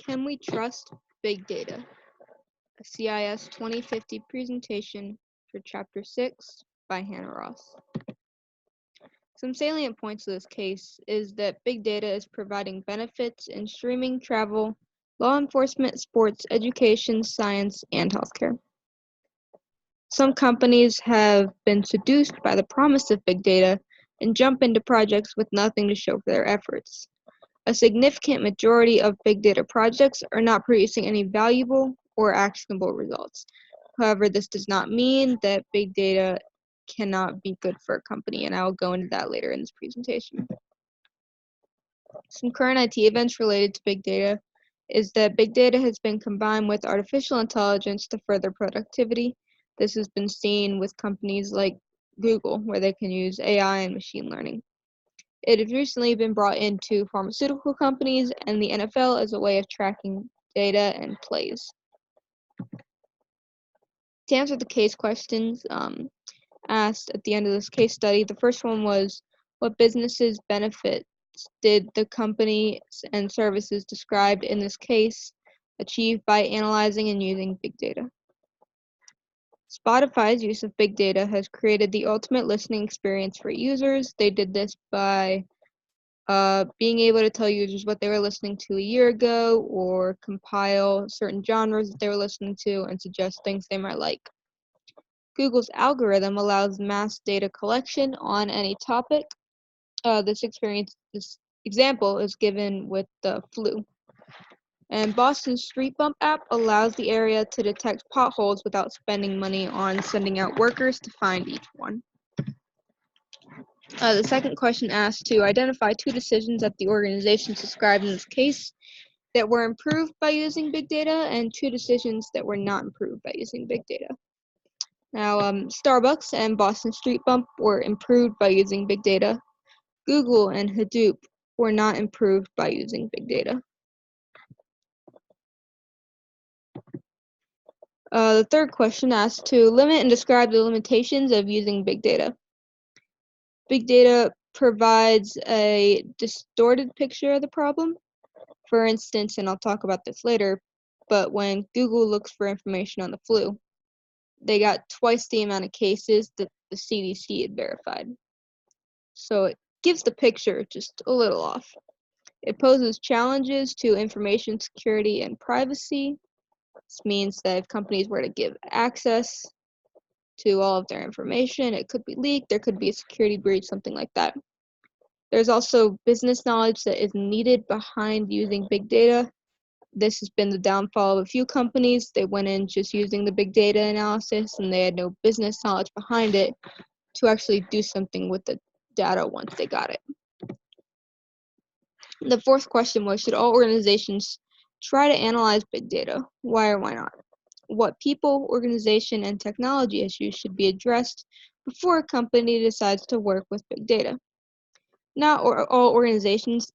Can we trust big data? A CIS 2050 presentation for Chapter 6 by Hannah Ross. Some salient points of this case is that big data is providing benefits in streaming, travel, law enforcement, sports, education, science, and healthcare. Some companies have been seduced by the promise of big data and jump into projects with nothing to show for their efforts. A significant majority of big data projects are not producing any valuable or actionable results. However, this does not mean that big data cannot be good for a company, and I will go into that later in this presentation. Some current IT events related to big data is that big data has been combined with artificial intelligence to further productivity. This has been seen with companies like Google, where they can use AI and machine learning. It has recently been brought into pharmaceutical companies and the NFL as a way of tracking data and plays. To answer the case questions asked at the end of this case study, the first one was, what businesses benefits did the companies and services described in this case achieve by analyzing and using big data? Spotify's use of big data has created the ultimate listening experience for users. They did this by being able to tell users what they were listening to a year ago, or compile certain genres that they were listening to and suggest things they might like. Google's algorithm allows mass data collection on any topic. This example is given with the flu. And Boston's Street Bump app allows the area to detect potholes without spending money on sending out workers to find each one. The second question asked to identify 2 decisions that the organization described in this case that were improved by using big data and 2 decisions that were not improved by using big data. Now, Starbucks and Boston Street Bump were improved by using big data. Google and Hadoop were not improved by using big data. The third question asked to limit and describe the limitations of using big data. Big data provides a distorted picture of the problem. For instance, and I'll talk about this later, but when Google looks for information on the flu, they got twice the amount of cases that the CDC had verified. So it gives the picture just a little off. It poses challenges to information security and privacy. This means that if companies were to give access to all of their information, it could be leaked, there could be a security breach, something like that. There's also business knowledge that is needed behind using big data. This has been the downfall of a few companies. They went in just using the big data analysis and they had no business knowledge behind it to actually do something with the data once they got it. The fourth question was, should all organizations try to analyze big data? Why or why not? What people, organization, and technology issues should be addressed before a company decides to work with big data? Not all organizations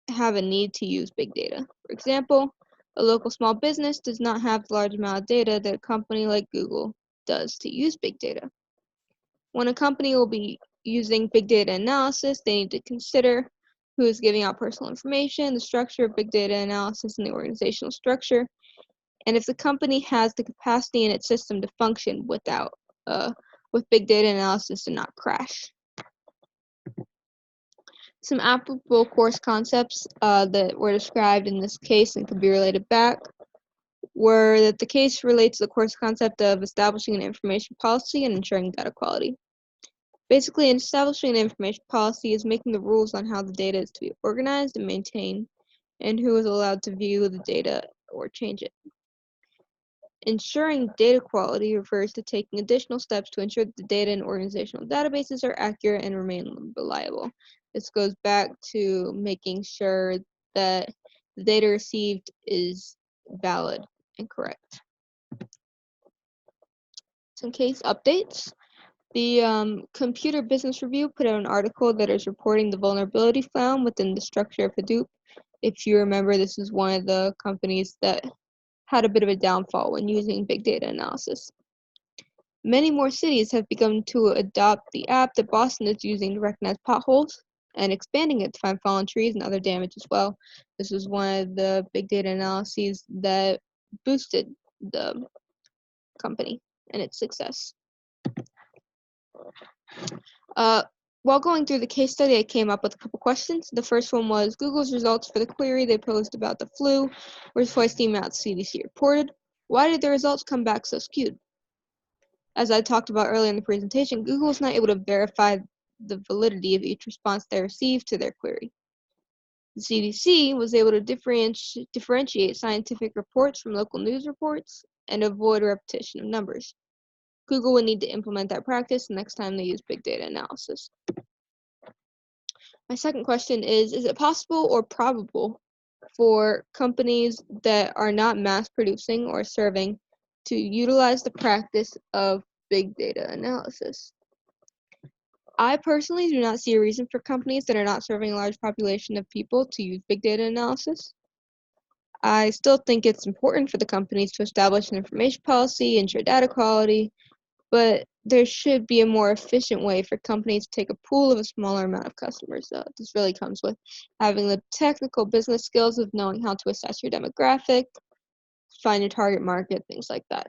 have a need to use big data. For example, a local small business does not have the large amount of data that a company like Google does to use big data. When a company will be using big data analysis, they need to consider who is giving out personal information, the structure of big data analysis, and the organizational structure, and if the company has the capacity in its system to function with big data analysis and not crash. Some applicable course concepts that were described in this case and could be related back were that the case relates to the course concept of establishing an information policy and ensuring data quality. Basically, establishing an information policy is making the rules on how the data is to be organized and maintained, and who is allowed to view the data or change it. Ensuring data quality refers to taking additional steps to ensure that the data in organizational databases are accurate and remain reliable. This goes back to making sure that the data received is valid and correct. Some case updates. The Computer Business Review put out an article that is reporting the vulnerability found within the structure of Hadoop. If you remember, this is one of the companies that had a bit of a downfall when using big data analysis. Many more cities have begun to adopt the app that Boston is using to recognize potholes. and expanding it to find fallen trees and other damage as well. This was one of the big data analyses that boosted the company and its success. While going through the case study, I came up with a couple questions. The first one was Google's results for the query they posed about the flu were twice the amount CDC reported. Why did the results come back so skewed? As I talked about earlier in the presentation, Google was not able to verify the validity of each response they received to their query. The CDC was able to differentiate scientific reports from local news reports and avoid repetition of numbers. Google would need to implement that practice next time they use big data analysis. My second question is it possible or probable for companies that are not mass producing or serving to utilize the practice of big data analysis? I personally do not see a reason for companies that are not serving a large population of people to use big data analysis. I still think it's important for the companies to establish an information policy, ensure data quality, but there should be a more efficient way for companies to take a pool of a smaller amount of customers. This really comes with having the technical business skills of knowing how to assess your demographic, find your target market, things like that.